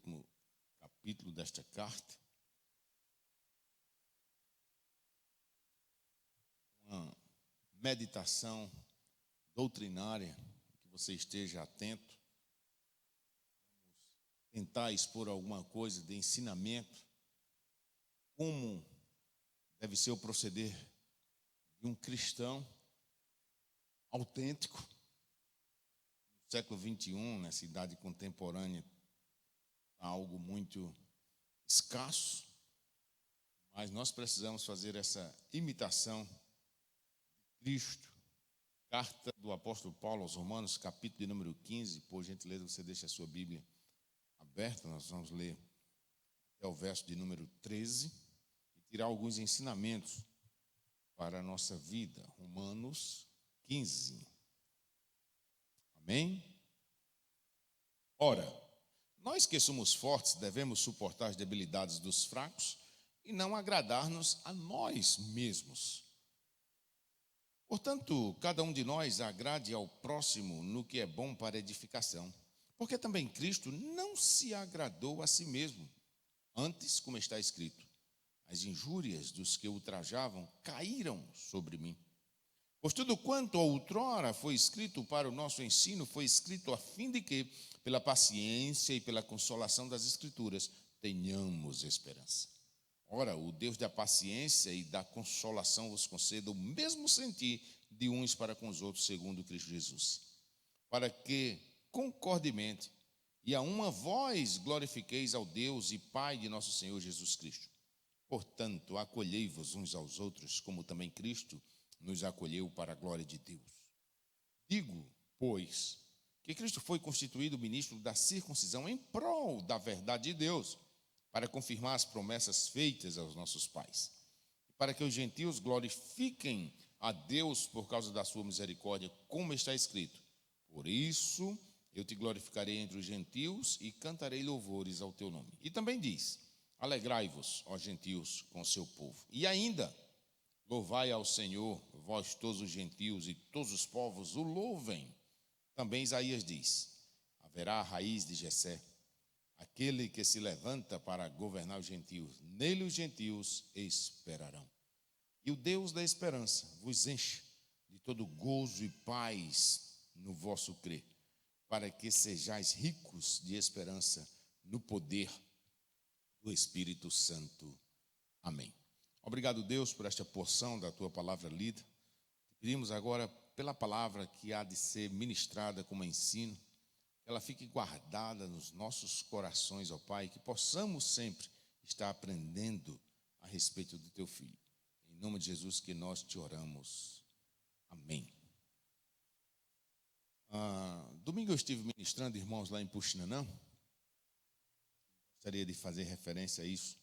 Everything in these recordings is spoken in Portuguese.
último capítulo desta carta. Uma meditação doutrinária, que você esteja atento. Vamos tentar expor alguma coisa de ensinamento, como deve ser o proceder de um cristão autêntico. No século XXI, nessa idade contemporânea, algo muito escasso, mas nós precisamos fazer essa imitação de Cristo. Carta do apóstolo Paulo aos Romanos, capítulo de número 15, por gentileza você deixa a sua Bíblia aberta, nós vamos ler até o verso de número 13 e tirar alguns ensinamentos para a nossa vida. Romanos 15. Amém? Ora, nós que somos fortes devemos suportar as debilidades dos fracos e não agradar-nos a nós mesmos. Portanto, cada um de nós agrade ao próximo no que é bom para edificação, porque também Cristo não se agradou a si mesmo. Antes, como está escrito, as injúrias dos que ultrajavam caíram sobre mim. Pois tudo quanto outrora foi escrito para o nosso ensino, foi escrito a fim de que, pela paciência e pela consolação das Escrituras, tenhamos esperança. Ora, o Deus da paciência e da consolação vos conceda o mesmo sentir de uns para com os outros, segundo Cristo Jesus, para que, concordemente, e a uma voz glorifiqueis ao Deus e Pai de nosso Senhor Jesus Cristo. Portanto, acolhei-vos uns aos outros, como também Cristo nos acolheu para a glória de Deus. Digo, pois, que Cristo foi constituído ministro da circuncisão em prol da verdade de Deus, para confirmar as promessas feitas aos nossos pais, para que os gentios glorifiquem a Deus por causa da sua misericórdia, como está escrito. Por isso eu te glorificarei entre os gentios e cantarei louvores ao teu nome. E também diz, alegrai-vos, ó gentios, com o seu povo. E ainda, louvai ao Senhor, vós todos os gentios e todos os povos o louvem. Também Isaías diz, haverá a raiz de Jessé, aquele que se levanta para governar os gentios. Nele os gentios esperarão. E o Deus da esperança vos enche de todo gozo e paz no vosso crer, para que sejais ricos de esperança no poder do Espírito Santo. Amém. Obrigado, Deus, por esta porção da tua palavra lida. Pedimos agora pela palavra que há de ser ministrada como ensino, que ela fique guardada nos nossos corações, ó Pai, que possamos sempre estar aprendendo a respeito do teu Filho. Em nome de Jesus que nós te oramos. Amém. Domingo eu estive ministrando, irmãos, lá em Puxinanã. Gostaria de fazer referência a isso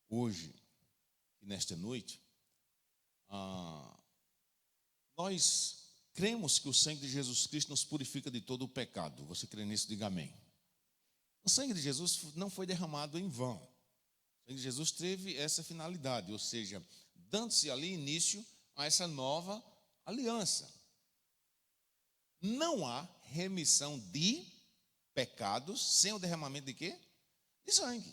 hoje e nesta noite. Nós cremos que o sangue de Jesus Cristo nos purifica de todo o pecado. Você crê nisso? Diga amém. O sangue de Jesus não foi derramado em vão. O sangue de Jesus teve essa finalidade, ou seja, dando-se ali início a essa nova aliança. Não há remissão de pecados sem o derramamento de quê? De sangue.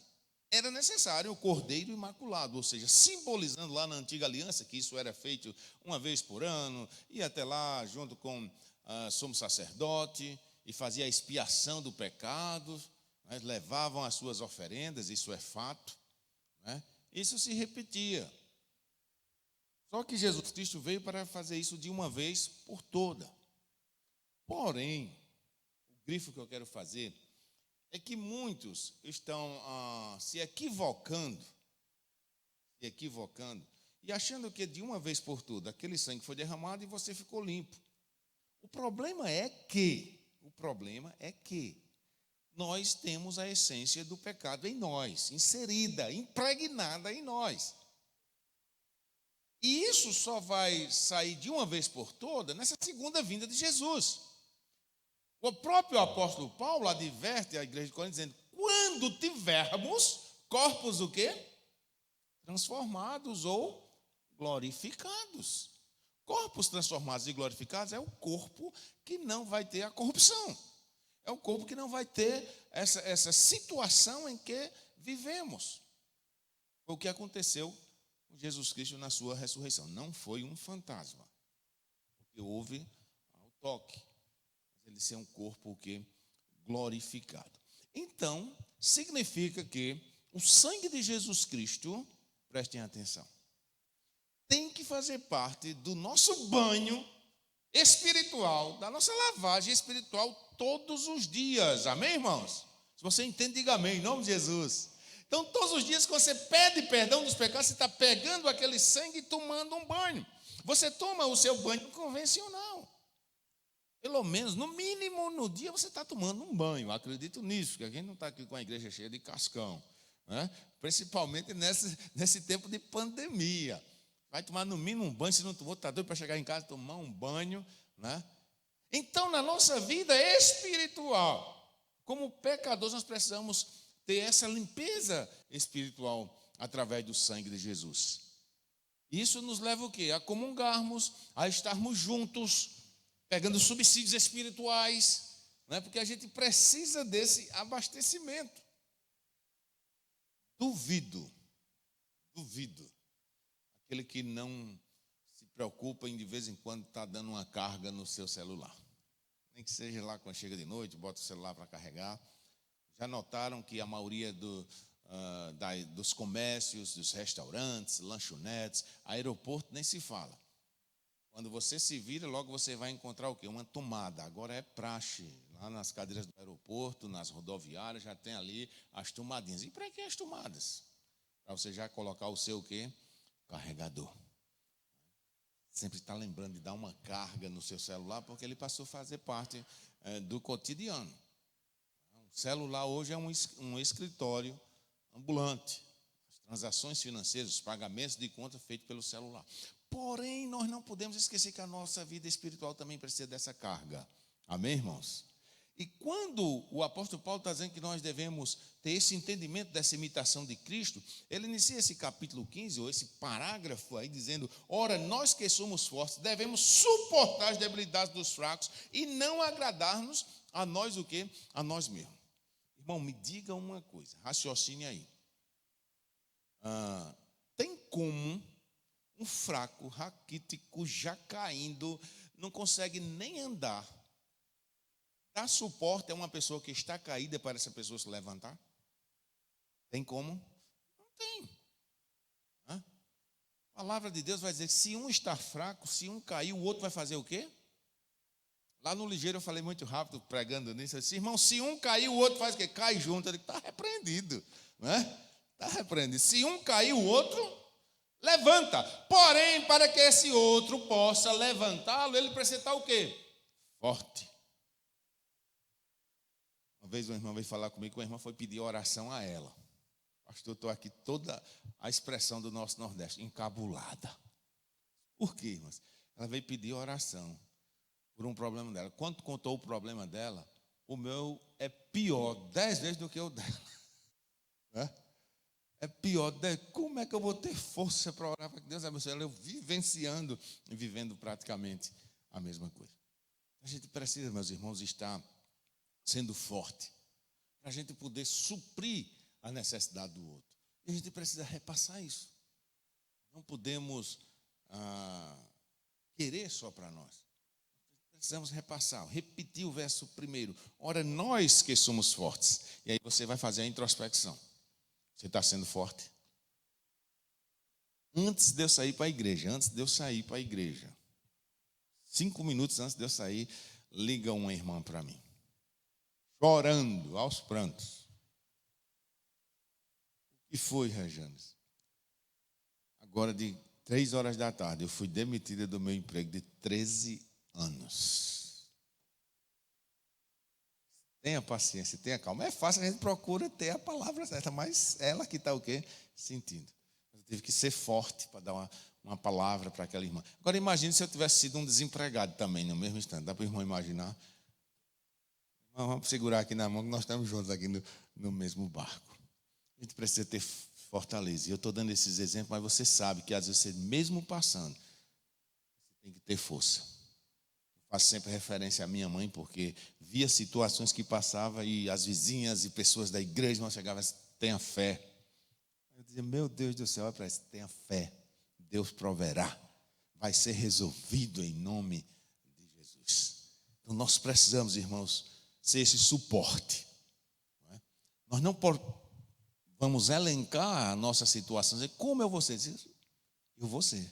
Era necessário o cordeiro imaculado, ou seja, simbolizando lá na antiga aliança, que isso era feito uma vez por ano, ia até lá junto com sumo sacerdote e fazia a expiação do pecado, né? Levavam as suas oferendas, isso é fato, né? Isso se repetia. Só que Jesus Cristo veio para fazer isso de uma vez por toda. Porém, o grifo que eu quero fazer é que muitos estão se equivocando e achando que de uma vez por todas aquele sangue foi derramado e você ficou limpo. O problema é que nós temos a essência do pecado em nós, inserida, impregnada em nós. E isso só vai sair de uma vez por todas nessa segunda vinda de Jesus. O próprio apóstolo Paulo adverte a igreja de Corinto dizendo, quando tivermos corpos o quê? Transformados ou glorificados. Corpos transformados e glorificados é o corpo que não vai ter a corrupção. É um corpo que não vai ter essa situação em que vivemos. Foi o que aconteceu com Jesus Cristo na sua ressurreição. Não foi um fantasma, porque houve o toque. Ele ser um corpo que glorificado. Então, significa que o sangue de Jesus Cristo, prestem atenção, tem que fazer parte do nosso banho espiritual, da nossa lavagem espiritual todos os dias. Amém, irmãos? Se você entende, diga amém, em nome de Jesus. Então, todos os dias que você pede perdão dos pecados, você está pegando aquele sangue e tomando um banho. Você toma o seu banho convencional. Pelo menos, no mínimo, no dia você está tomando um banho. Eu acredito nisso, porque a gente não está aqui com a igreja cheia de cascão, né? Principalmente nesse tempo de pandemia. Vai tomar no mínimo um banho, se não tomou, está doido para chegar em casa e tomar um banho, né? Então, na nossa vida espiritual, como pecadores, nós precisamos ter essa limpeza espiritual através do sangue de Jesus. Isso nos leva o quê? A comungarmos, a estarmos juntos, pegando subsídios espirituais, né? Porque a gente precisa desse abastecimento. Duvido, aquele que não se preocupa em de vez em quando estar dando uma carga no seu celular. Nem que seja lá quando chega de noite, bota o celular para carregar. Já notaram que a maioria dos comércios, dos restaurantes, lanchonetes, aeroporto, nem se fala. Quando você se vira, logo você vai encontrar o quê? Uma tomada. Agora é praxe. Lá nas cadeiras do aeroporto, nas rodoviárias, já tem ali as tomadinhas. E para que as tomadas? Para você já colocar o seu o quê? Carregador. Sempre está lembrando de dar uma carga no seu celular, porque ele passou a fazer parte do cotidiano. O celular hoje é um escritório ambulante. As transações financeiras, os pagamentos de conta feitos pelo celular. Porém, nós não podemos esquecer que a nossa vida espiritual também precisa dessa carga. Amém, irmãos? E quando o apóstolo Paulo está dizendo que nós devemos ter esse entendimento dessa imitação de Cristo, ele inicia esse capítulo 15, ou esse parágrafo aí, dizendo: ora, nós que somos fortes, devemos suportar as debilidades dos fracos e não agradar-nos a nós o quê? A nós mesmos. Irmão, me diga uma coisa, raciocine aí. Tem como um fraco, raquítico, já caindo, não consegue nem andar, dar suporte a uma pessoa que está caída para essa pessoa se levantar? Tem como? Não tem. A palavra de Deus vai dizer que se um está fraco, se um cair, o outro vai fazer o quê? Lá no Ligeiro eu falei muito rápido pregando nisso. Eu disse: irmão, se um cair, o outro faz o quê? Cai junto. Ele está repreendido, né? Está repreendido. Se um cair, o outro levanta. Porém, para que esse outro possa levantá-lo, ele precisa estar o quê? Forte. Uma vez uma irmã veio falar comigo, que uma irmã foi pedir oração a ela. Pastor, estou aqui toda a expressão do nosso Nordeste, encabulada. Por quê, irmãs? Ela veio pedir oração por um problema dela. Quando contou o problema dela, o meu é pior 10 vezes do que o dela. Né? É pior. Como é que eu vou ter força para orar para que Deus abençoe ela? Eu vivenciando e vivendo praticamente a mesma coisa. A gente precisa, meus irmãos, estar sendo forte para a gente poder suprir a necessidade do outro. E a gente precisa repassar isso. Não podemos querer só para nós. Precisamos repassar, repetir o verso primeiro. Ora, nós que somos fortes. E aí você vai fazer a introspecção. Você está sendo forte? Antes de eu sair para a igreja, 5 minutos antes de eu sair, liga uma irmã para mim, chorando aos prantos. O que foi, Rejanes? Agora de 3 horas da tarde, eu fui demitida do meu emprego de 13 anos. Tenha paciência, tenha calma. É fácil, a gente procura ter a palavra certa, mas ela que está o quê? Sentindo. Eu tive que ser forte para dar uma palavra para aquela irmã. Agora imagine se eu tivesse sido um desempregado também no mesmo instante. Dá para o irmão imaginar? Vamos segurar aqui na mão que nós estamos juntos aqui no mesmo barco. A gente precisa ter fortaleza. E eu estou dando esses exemplos, mas você sabe que às vezes você mesmo passando, você tem que ter força. Faço sempre referência à minha mãe, porque via situações que passava e as vizinhas e pessoas da igreja não chegavam assim, tenha fé. Eu dizia, meu Deus do céu, olha para isso, tenha fé, Deus proverá, vai ser resolvido em nome de Jesus. Então nós precisamos, irmãos, ser esse suporte. Não é? Nós não vamos elencar a nossa situação, dizer, como eu vou ser? Eu vou ser,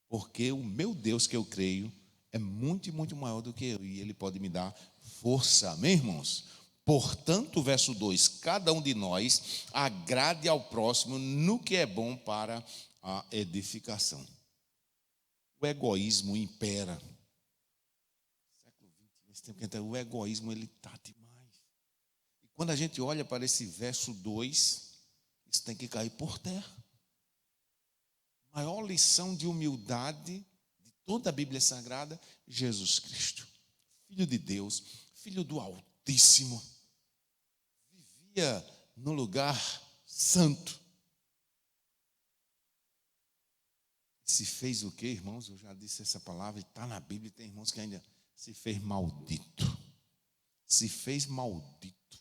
porque o meu Deus que eu creio é muito e muito maior do que eu, e Ele pode me dar força, amém, irmãos? Portanto, verso 2, cada um de nós agrade ao próximo no que é bom para a edificação. O egoísmo impera. Século XX, nesse tempo que entra, o egoísmo ele está demais. E quando a gente olha para esse verso 2, isso tem que cair por terra. A maior lição de humildade toda a Bíblia Sagrada, Jesus Cristo, Filho de Deus, Filho do Altíssimo, vivia no lugar santo. Se fez o quê, irmãos? Eu já disse essa palavra, está na Bíblia, tem irmãos que ainda se fez maldito. Se fez maldito.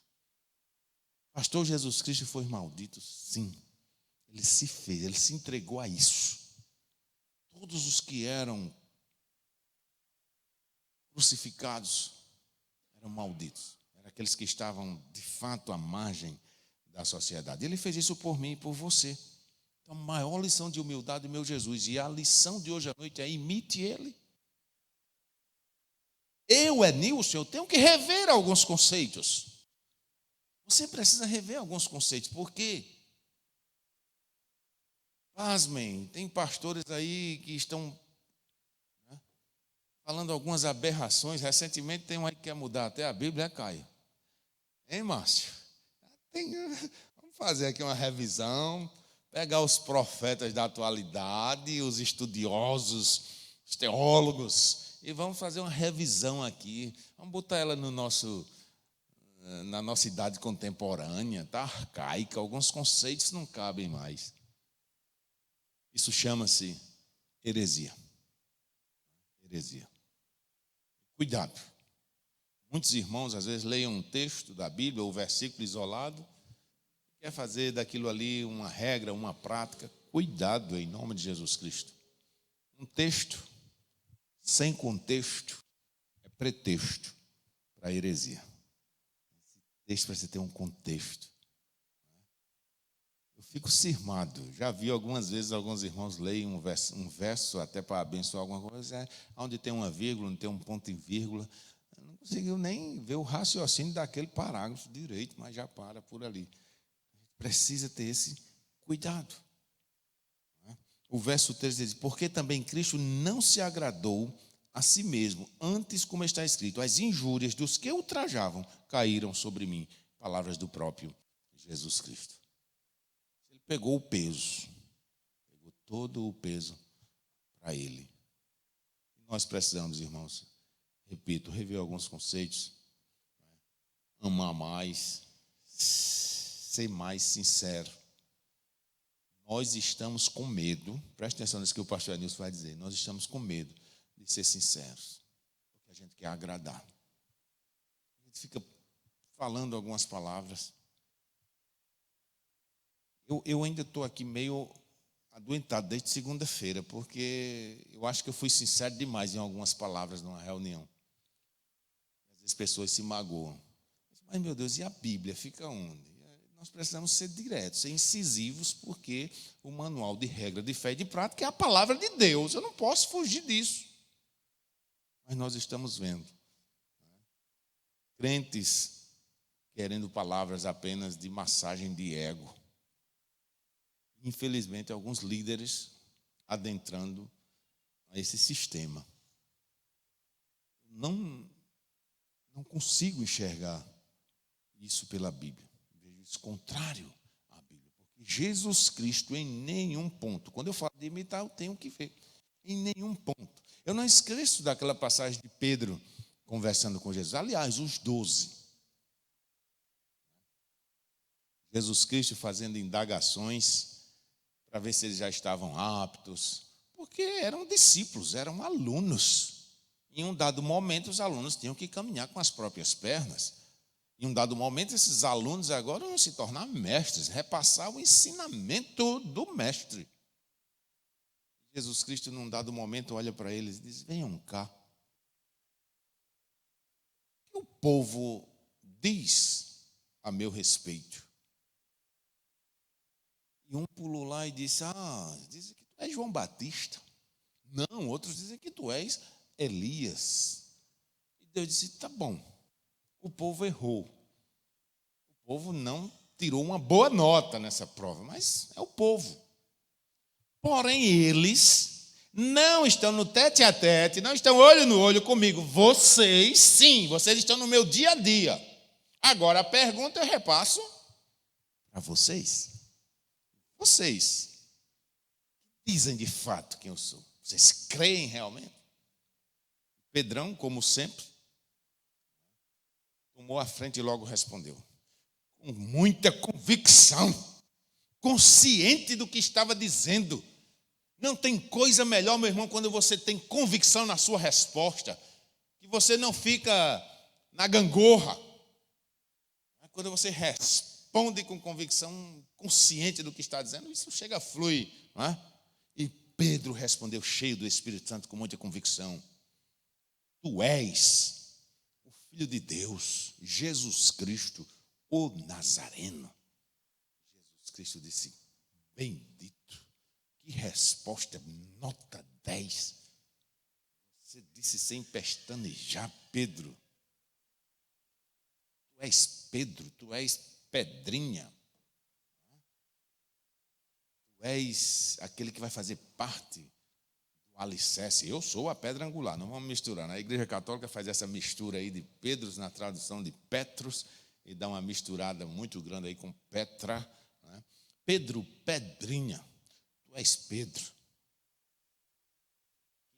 Pastor Jesus Cristo foi maldito? Sim. Ele se fez, ele se entregou a isso. Todos os que eram crucificados eram malditos. Eram aqueles que estavam, de fato, à margem da sociedade. Ele fez isso por mim e por você. Então, a maior lição de humildade do meu Jesus. E a lição de hoje à noite é imite Ele. Nilson, eu tenho que rever alguns conceitos. Você precisa rever alguns conceitos. Por quê? Pasmem, tem pastores aí que estão falando algumas aberrações. Recentemente tem um aí que quer mudar até a Bíblia, Caio? Hein, Márcio? Vamos fazer aqui uma revisão, pegar os profetas da atualidade, os estudiosos, os teólogos, e vamos fazer uma revisão aqui. Vamos botar ela na nossa idade contemporânea, tá arcaica, alguns conceitos não cabem mais. Isso chama-se heresia. Heresia. Cuidado. Muitos irmãos, às vezes, leem um texto da Bíblia ou versículo isolado, quer fazer daquilo ali uma regra, uma prática. Cuidado, em nome de Jesus Cristo. Um texto sem contexto é pretexto para a heresia. Esse texto precisa ter um contexto. Eu fico cismado. Já vi algumas vezes alguns irmãos leem um verso até para abençoar alguma coisa, onde tem uma vírgula, não tem um ponto e vírgula. Não conseguiu nem ver o raciocínio daquele parágrafo direito, mas já para por ali. Precisa ter esse cuidado. O verso 13 diz, porque também Cristo não se agradou a si mesmo, antes, como está escrito, as injúrias dos que ultrajavam caíram sobre mim. Palavras do próprio Jesus Cristo. Ele pegou o peso, pegou todo o peso para ele. Nós precisamos, irmãos, repito, rever alguns conceitos, amar mais, ser mais sincero. Nós estamos com medo, preste atenção nisso que o pastor Nilson vai dizer, nós estamos com medo de ser sinceros, porque a gente quer agradar. A gente fica falando algumas palavras. Eu ainda estou aqui meio adoentado desde segunda-feira, porque eu acho que eu fui sincero demais em algumas palavras numa reunião. Às vezes as pessoas se magoam. Mas, meu Deus, e a Bíblia fica onde? Nós precisamos ser diretos, ser incisivos, porque o manual de regra de fé e de prática é a palavra de Deus. Eu não posso fugir disso. Mas nós estamos vendo crentes querendo palavras apenas de massagem de ego. Infelizmente, alguns líderes adentrando a esse sistema. Não consigo enxergar isso pela Bíblia. Vejo isso contrário à Bíblia. Porque Jesus Cristo, em nenhum ponto, quando eu falo de imitar, eu tenho que ver. Em nenhum ponto. Eu não esqueço daquela passagem de Pedro conversando com Jesus. Aliás, os 12. Jesus Cristo fazendo indagações para ver se eles já estavam aptos. Porque eram discípulos, eram alunos. Em um dado momento, os alunos tinham que caminhar com as próprias pernas. Em um dado momento, esses alunos agora iam se tornar mestres, repassar o ensinamento do mestre. Jesus Cristo, num dado momento, olha para eles e diz: venham cá. O que o povo diz a meu respeito? E um pulou lá e disse: dizem que tu és João Batista. Não, outros dizem que tu és Elias. E Deus disse: tá bom, o povo errou. O povo não tirou uma boa nota nessa prova, mas é o povo. Porém, eles não estão no tete a tete, não estão olho no olho comigo. Vocês, sim, vocês estão no meu dia a dia. Agora, a pergunta eu repasso para vocês. Vocês dizem de fato quem eu sou? Vocês creem realmente? Pedrão, como sempre, tomou a frente e logo respondeu. Com muita convicção, consciente do que estava dizendo. Não tem coisa melhor, meu irmão, quando você tem convicção na sua resposta, que você não fica na gangorra. Quando você responde com convicção, consciente do que está dizendo, isso chega a fluir, não é? E Pedro respondeu, cheio do Espírito Santo, com muita convicção: tu és o Filho de Deus, Jesus Cristo, o Nazareno. Jesus Cristo disse: bendito. Que resposta, nota 10. Você disse sem pestanejar, Pedro. Tu és Pedro, tu és Pedrinha. Tu és aquele que vai fazer parte do alicerce. Eu sou a pedra angular, não vamos misturar. A Igreja Católica faz essa mistura aí de Pedros na tradução de Petros e dá uma misturada muito grande aí com Petra. Né? Pedro, Pedrinha. Tu és Pedro.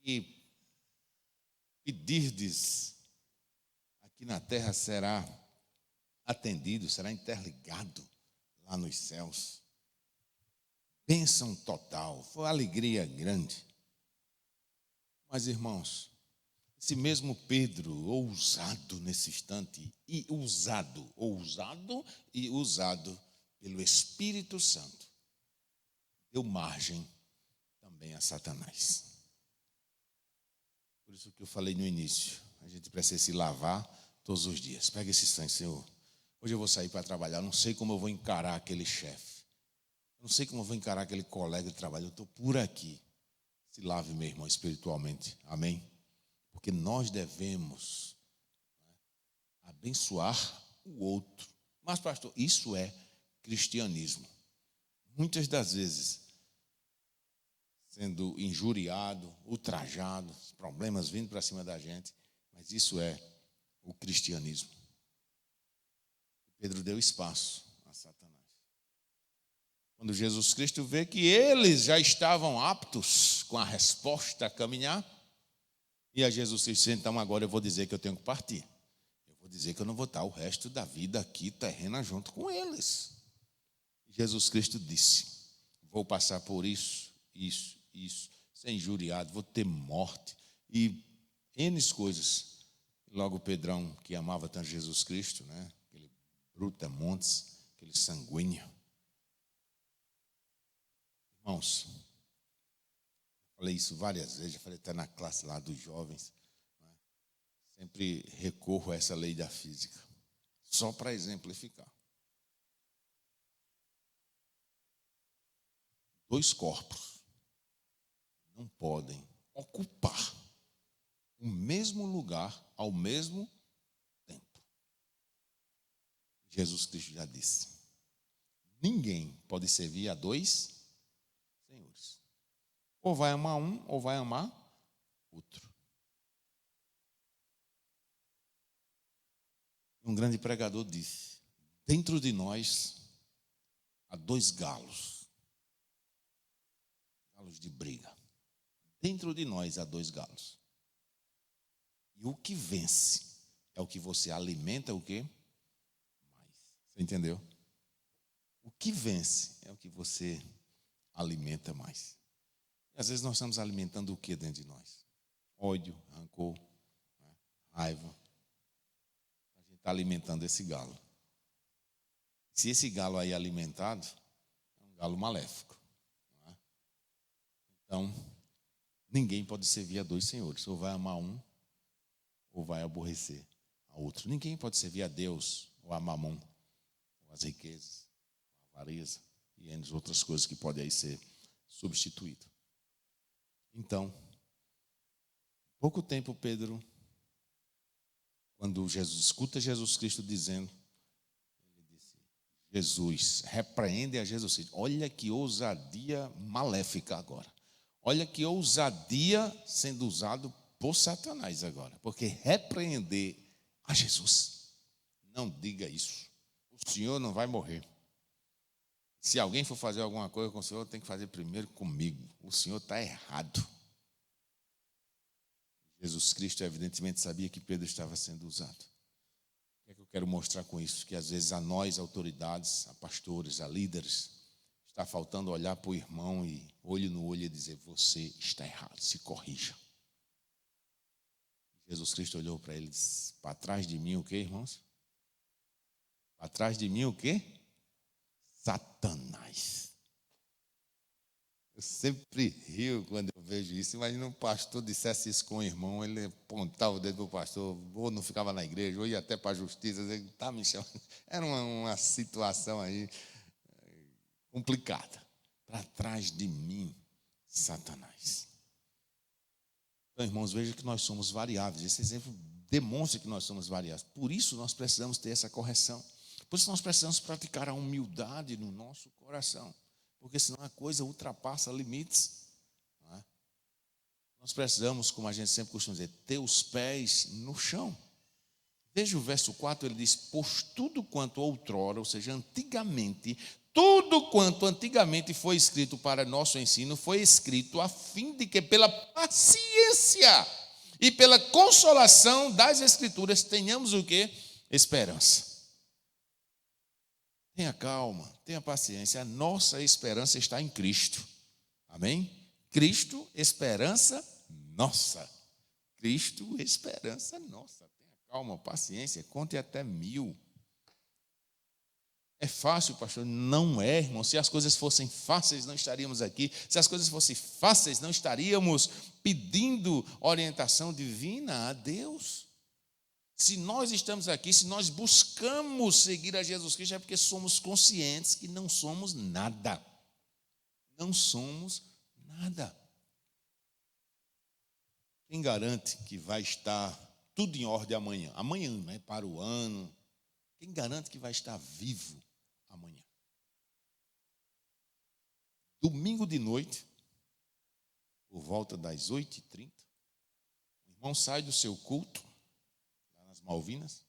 E pedirdes aqui na terra será atendido, será interligado lá nos céus. Bênção total, foi alegria grande. Mas, irmãos, esse mesmo Pedro, ousado nesse instante, e ousado pelo Espírito Santo, deu margem também a Satanás. Por isso que eu falei no início, a gente precisa se lavar todos os dias. Pega esse sangue, Senhor. Hoje eu vou sair para trabalhar, não sei como eu vou encarar aquele chefe. Não sei como eu vou encarar aquele colega de trabalho, eu estou por aqui. Se lave, meu irmão, espiritualmente. Amém? Porque nós devemos abençoar o outro. Mas, pastor, isso é cristianismo. Muitas das vezes, sendo injuriado, ultrajado, problemas vindo para cima da gente, mas isso é o cristianismo. Pedro deu espaço a Satanás. Quando Jesus Cristo vê que eles já estavam aptos com a resposta a caminhar, e a Jesus Cristo disse: então agora eu vou dizer que eu tenho que partir. Eu vou dizer que eu não vou estar o resto da vida aqui terrena junto com eles. Jesus Cristo disse: vou passar por isso, ser injuriado, vou ter morte e N coisas. Logo Pedrão, que amava tanto Jesus Cristo, né? Aquele brutamontes, aquele sanguíneo. Irmãos, falei isso várias vezes, já falei até na classe lá dos jovens, né? Sempre recorro a essa lei da física, só para exemplificar. 2 corpos não podem ocupar o mesmo lugar ao mesmo tempo. Jesus Cristo já disse: ninguém pode servir a 2 senhores. Ou vai amar um, ou vai amar outro. Um grande pregador disse: dentro de nós há 2 galos de briga. Dentro de nós há 2 galos. E o que vence é o que você alimenta, o quê? Mais. Você entendeu? O que vence é o que você alimenta mais. E às vezes nós estamos alimentando o que dentro de nós? Ódio, rancor, raiva, a gente está alimentando esse galo. Se esse galo aí é alimentado, é um galo maléfico. Não é? Então, ninguém pode servir a dois senhores. Ou vai amar um, ou vai aborrecer a outro. Ninguém pode servir a Deus, ou a Mamon, ou as riquezas, a avareza e entre outras coisas que podem aí ser substituídas. Então, pouco tempo Pedro, quando escuta Jesus Cristo dizendo, ele disse, Jesus, repreende a Jesus Cristo. Olha que ousadia maléfica agora. Olha que ousadia sendo usado por Satanás agora. Porque repreender a Jesus. Não diga isso. O Senhor não vai morrer. Se alguém for fazer alguma coisa com o Senhor, tem que fazer primeiro comigo. O Senhor está errado. Jesus Cristo, evidentemente, sabia que Pedro estava sendo usado. O que é que eu quero mostrar com isso? Que às vezes a nós, autoridades, a pastores, a líderes, está faltando olhar para o irmão e olho no olho e dizer, você está errado, se corrija. Jesus Cristo olhou para ele e disse, para trás de mim o quê, irmãos? Para trás de mim o quê? Satanás. Eu sempre rio quando eu vejo isso. Imagina um pastor dissesse isso com um irmão, ele apontava o dedo para o pastor, ou não ficava na igreja, ou ia até para a justiça, ele está me chamando. Era uma situação aí complicada. Para trás de mim, Satanás. Então, irmãos, veja que nós somos variáveis. Esse exemplo demonstra que nós somos variáveis. Por isso nós precisamos ter essa correção. Por isso nós precisamos praticar a humildade no nosso coração. Porque senão a coisa ultrapassa limites. Não é? Nós precisamos, como a gente sempre costuma dizer, ter os pés no chão. Veja o verso 4, ele diz, pois tudo quanto outrora, ou seja, antigamente, tudo quanto antigamente foi escrito para nosso ensino, foi escrito a fim de que pela paciência e pela consolação das Escrituras tenhamos o quê? Esperança. Tenha calma, tenha paciência. A nossa esperança está em Cristo. Amém? Cristo, esperança nossa. Cristo, esperança nossa. Tenha calma, paciência, conte até 1000. É fácil, pastor? Não é, irmão. Se as coisas fossem fáceis, não estaríamos aqui. Se as coisas fossem fáceis, não estaríamos pedindo orientação divina a Deus. Se nós estamos aqui, se nós buscamos seguir a Jesus Cristo, é porque somos conscientes que não somos nada. Não somos nada. Quem garante que vai estar tudo em ordem amanhã? Amanhã, né? Para o ano. Quem garante que vai estar vivo amanhã? Domingo de noite, por volta das 8h30, o irmão sai do seu culto, lá nas Malvinas,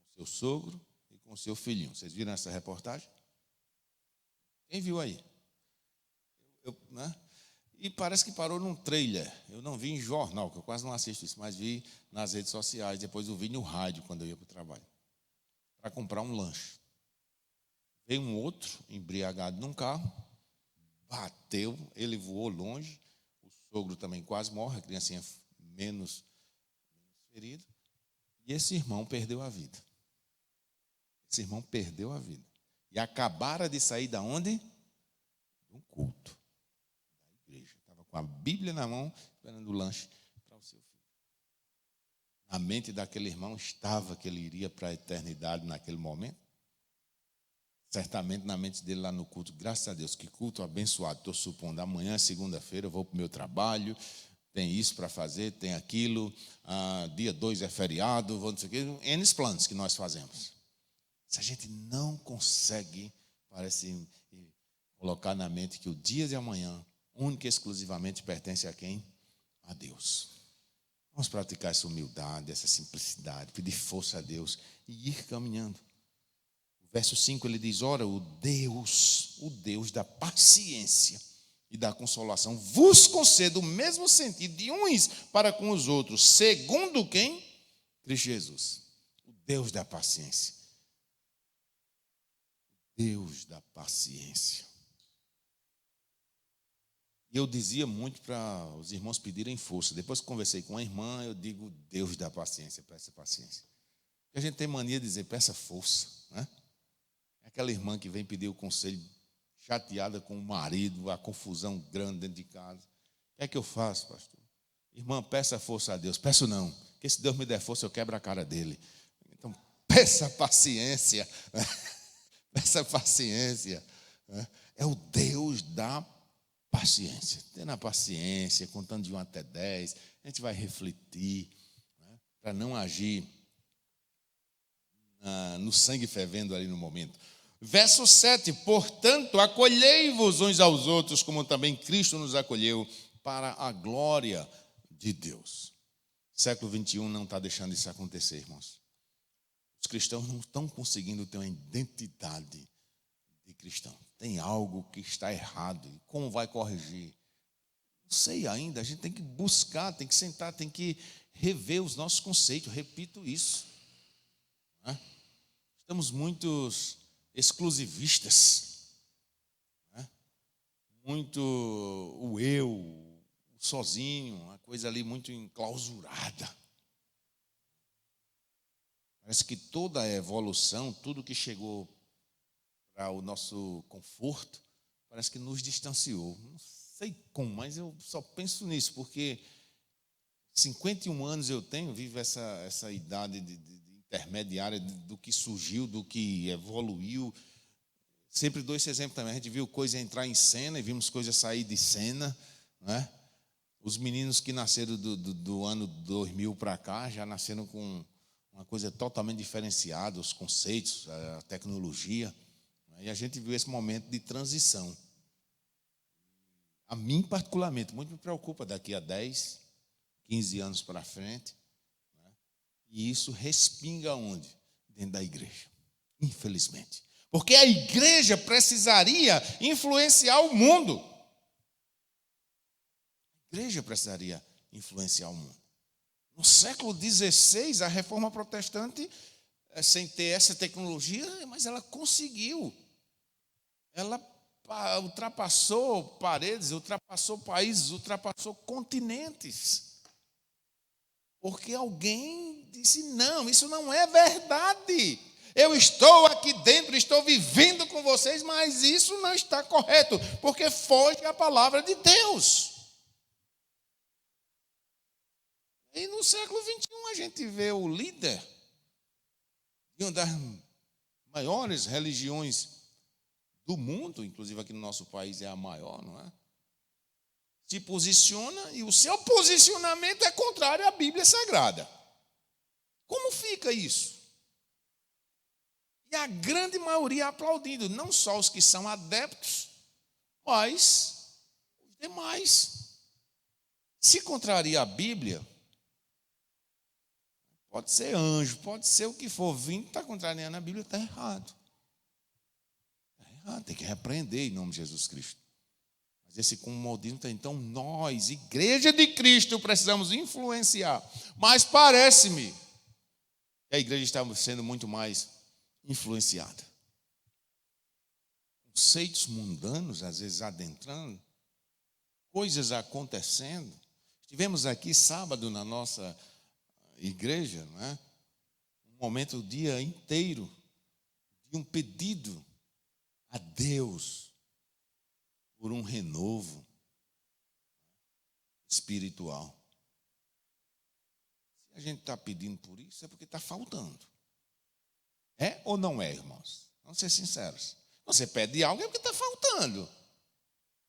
com seu sogro e com seu filhinho. Vocês viram essa reportagem? Quem viu aí? Né? E parece que parou num trailer. Eu não vi em jornal, que eu quase não assisto isso, mas vi nas redes sociais. Depois eu vi no rádio, quando eu ia para o trabalho, para comprar um lanche. Veio um outro, embriagado num carro, bateu, ele voou longe, o sogro também quase morre, a criancinha menos ferida, e esse irmão perdeu a vida. Esse irmão perdeu a vida. E acabara de sair da onde? De um culto da igreja. Estava com a Bíblia na mão, esperando o lanche para o seu filho. Na mente daquele irmão estava que ele iria para a eternidade naquele momento. Certamente na mente dele lá no culto, graças a Deus, que culto abençoado. Estou supondo, amanhã, segunda-feira, eu vou para o meu trabalho, tem isso para fazer, tem aquilo, dia 2 é feriado, vou não sei o quê, N planos que nós fazemos. Se a gente não consegue, parece, colocar na mente que o dia de amanhã, única e exclusivamente, pertence a quem? A Deus. Vamos praticar essa humildade, essa simplicidade, pedir força a Deus e ir caminhando. Verso 5 ele diz, ora, o Deus da paciência e da consolação, vos conceda o mesmo sentido de uns para com os outros, segundo quem? Cristo Jesus. O Deus da paciência. Deus da paciência. E eu dizia muito para os irmãos pedirem força. Depois que conversei com a irmã, eu digo, Deus dá paciência, peça paciência. Porque a gente tem mania de dizer, peça força, né? É aquela irmã que vem pedir o conselho chateada com o marido, a confusão grande dentro de casa. O que é que eu faço, pastor? Irmã, peça força a Deus. Peço não, porque se Deus me der força, eu quebro a cara dele. Então, peça paciência. Peça paciência. É o Deus da paciência. Tendo a paciência, contando de 1 até 10, a gente vai refletir, né, para não agir no sangue fervendo ali no momento. Verso 7, portanto, acolhei-vos uns aos outros, como também Cristo nos acolheu, para a glória de Deus. O século 21 não está deixando isso acontecer, irmãos. Os cristãos não estão conseguindo ter uma identidade de cristão. Tem algo que está errado. E como vai corrigir? Não sei ainda. A gente tem que buscar, tem que sentar, tem que rever os nossos conceitos. Repito isso. Né? Estamos muitos exclusivistas. Né? Muito o eu, sozinho, uma coisa ali muito enclausurada. Parece que toda a evolução, tudo que chegou para o nosso conforto, parece que nos distanciou. Não sei como, mas eu só penso nisso, porque 51 anos eu tenho, vivo essa idade de intermediária do que surgiu, do que evoluiu. Sempre dou esse exemplo também. A gente viu coisa entrar em cena e vimos coisa sair de cena, né? Os meninos que nasceram do ano 2000 para cá já nasceram com uma coisa totalmente diferenciada, os conceitos, a tecnologia. E a gente viu esse momento de transição. A mim, particularmente, muito me preocupa daqui a 10, 15 anos para frente. Né? E isso respinga onde? Dentro da igreja. Infelizmente. Porque a igreja precisaria influenciar o mundo. A igreja precisaria influenciar o mundo. No século XVI, a reforma protestante, sem ter essa tecnologia, mas ela conseguiu. Ela ultrapassou paredes, ultrapassou países, ultrapassou continentes. Porque alguém disse, não, isso não é verdade. Eu estou aqui dentro, estou vivendo com vocês, mas isso não está correto, porque foge a palavra de Deus. E no século XXI a gente vê o líder de uma das maiores religiões do mundo, inclusive aqui no nosso país é a maior, não é? Se posiciona e o seu posicionamento é contrário à Bíblia Sagrada. Como fica isso? E a grande maioria aplaudindo, não só os que são adeptos, mas os demais. Se contraria a Bíblia, pode ser anjo, pode ser o que for, vindo, está contrariando a Bíblia, está errado. Está errado, tem que repreender em nome de Jesus Cristo. Mas esse comodismo está, então nós, igreja de Cristo, precisamos influenciar. Mas parece-me que a igreja está sendo muito mais influenciada. Conceitos mundanos, às vezes adentrando, coisas acontecendo. Estivemos aqui sábado na nossa igreja, não é? Um momento, o dia inteiro, de um pedido a Deus por um renovo espiritual. Se a gente está pedindo por isso, é porque está faltando. É ou não é, irmãos? Vamos ser sinceros. Você pede algo, é porque está faltando.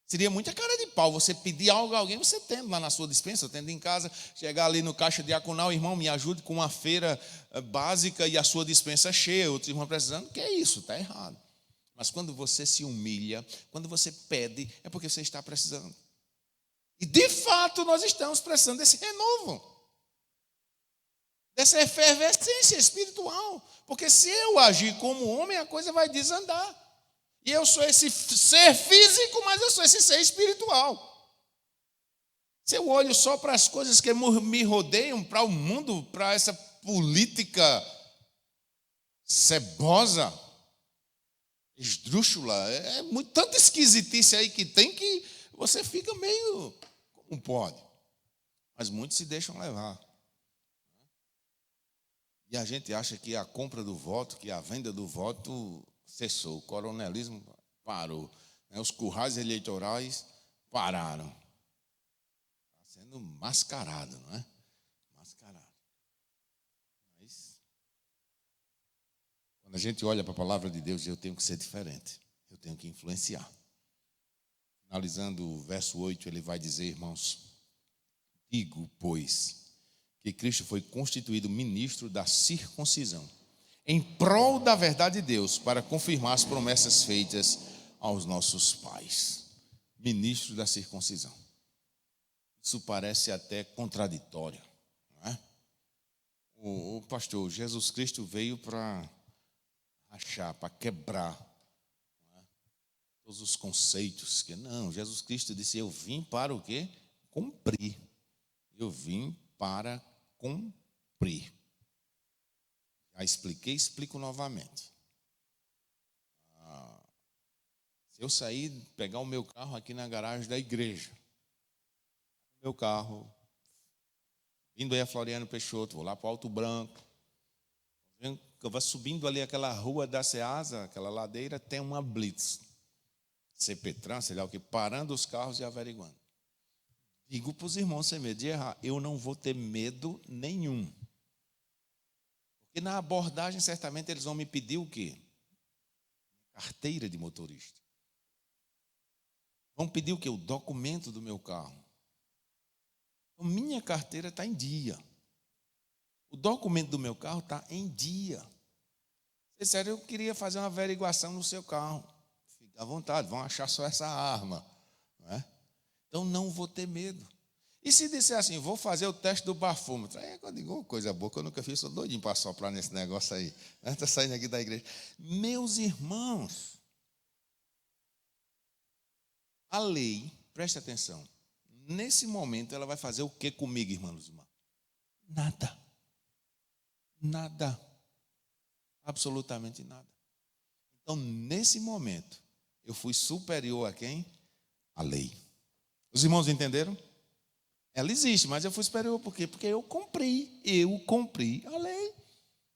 Seria muita cara de pau você pedir algo a alguém, você tendo lá na sua despensa, tendo em casa, chegar ali no caixa diaconal, irmão, me ajude com uma feira básica e a sua despensa cheia, outro irmão precisando, que é isso, está errado. Mas quando você se humilha, quando você pede, é porque você está precisando. E de fato nós estamos precisando desse renovo, dessa efervescência espiritual. Porque se eu agir como homem, a coisa vai desandar. E eu sou esse ser físico, mas eu sou esse ser espiritual. Se eu olho só para as coisas que me rodeiam, para o mundo, para essa política cebosa, esdrúxula, tanta esquisitice aí que tem que você fica meio, como pode? Mas muitos se deixam levar. E a gente acha que a compra do voto, que a venda do voto cessou. O coronelismo parou. Os currais eleitorais pararam. Está sendo mascarado, não é? Mascarado. Mas, quando a gente olha para a palavra de Deus, eu tenho que ser diferente. Eu tenho que influenciar. Finalizando o verso 8, ele vai dizer, irmãos, digo, pois, que Cristo foi constituído ministro da circuncisão, em prol da verdade de Deus, para confirmar as promessas feitas aos nossos pais. Ministro da circuncisão. Isso parece até contraditório, não é? O pastor, Jesus Cristo veio para achar, para quebrar, não é? Todos os conceitos. Não, Jesus Cristo disse, eu vim para o quê? Cumprir. Eu vim para cumprir. Já expliquei, explico novamente. Se eu sair, pegar o meu carro aqui na garagem da igreja, meu carro, vindo aí a Floriano Peixoto, vou lá para o Alto Branco, eu vou subindo ali aquela rua da Ceasa, aquela ladeira, tem uma blitz, CPTran, sei lá o que, parando os carros e averiguando. Digo para os irmãos sem medo de errar, eu não vou ter medo nenhum. Porque na abordagem, certamente, eles vão me pedir o quê? Carteira de motorista. Vão pedir o quê? O documento do meu carro. Então, minha carteira está em dia. O documento do meu carro está em dia. Sério, eu queria fazer uma averiguação no seu carro. Fica à vontade, vão achar só essa arma. Não é? Então, não vou ter medo. E se disser assim, vou fazer o teste do bafômetro? Eu digo, coisa boa que eu nunca fiz, sou doidinho para soprar nesse negócio aí. Está saindo aqui da igreja. Meus irmãos, a lei, preste atenção, nesse momento ela vai fazer o que comigo, irmã Luzimar? Nada. Nada. Absolutamente nada. Então, nesse momento, eu fui superior a quem? A lei. Os irmãos entenderam? Ela existe, mas eu fui superior. Por quê? Porque eu cumpri a lei.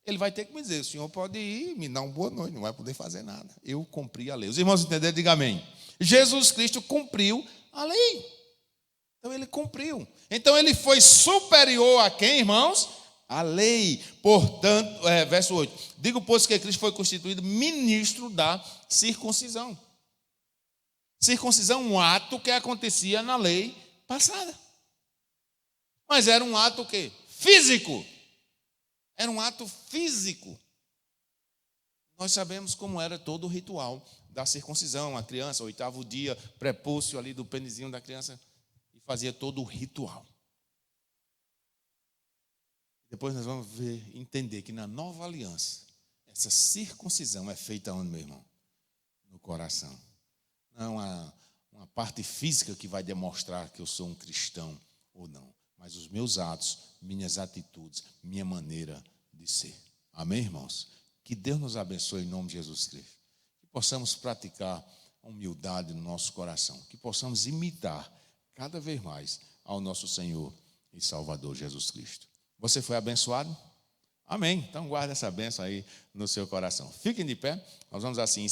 Ele vai ter que me dizer, o senhor pode ir, me dar uma boa noite, não vai poder fazer nada. Eu cumpri a lei. Os irmãos entenderam? Diga amém. Jesus Cristo cumpriu a lei. Então ele cumpriu. Então ele foi superior a quem, irmãos? A lei. Portanto, verso 8. Digo, pois, que Cristo foi constituído ministro da circuncisão. Circuncisão é um ato que acontecia na lei passada. Mas era um ato o quê? Físico. Era um ato físico. Nós sabemos como era todo o ritual da circuncisão. A criança, 8º dia, prepúcio ali do penizinho da criança, e fazia todo o ritual. Depois nós vamos entender que na nova aliança, essa circuncisão é feita onde, meu irmão? No coração. Não uma parte física que vai demonstrar que eu sou um cristão ou não. Mas os meus atos, minhas atitudes, minha maneira de ser. Amém, irmãos? Que Deus nos abençoe em nome de Jesus Cristo. Que possamos praticar a humildade no nosso coração. Que possamos imitar cada vez mais ao nosso Senhor e Salvador Jesus Cristo. Você foi abençoado? Amém. Então guarda essa bênção aí no seu coração. Fiquem de pé. Nós vamos assim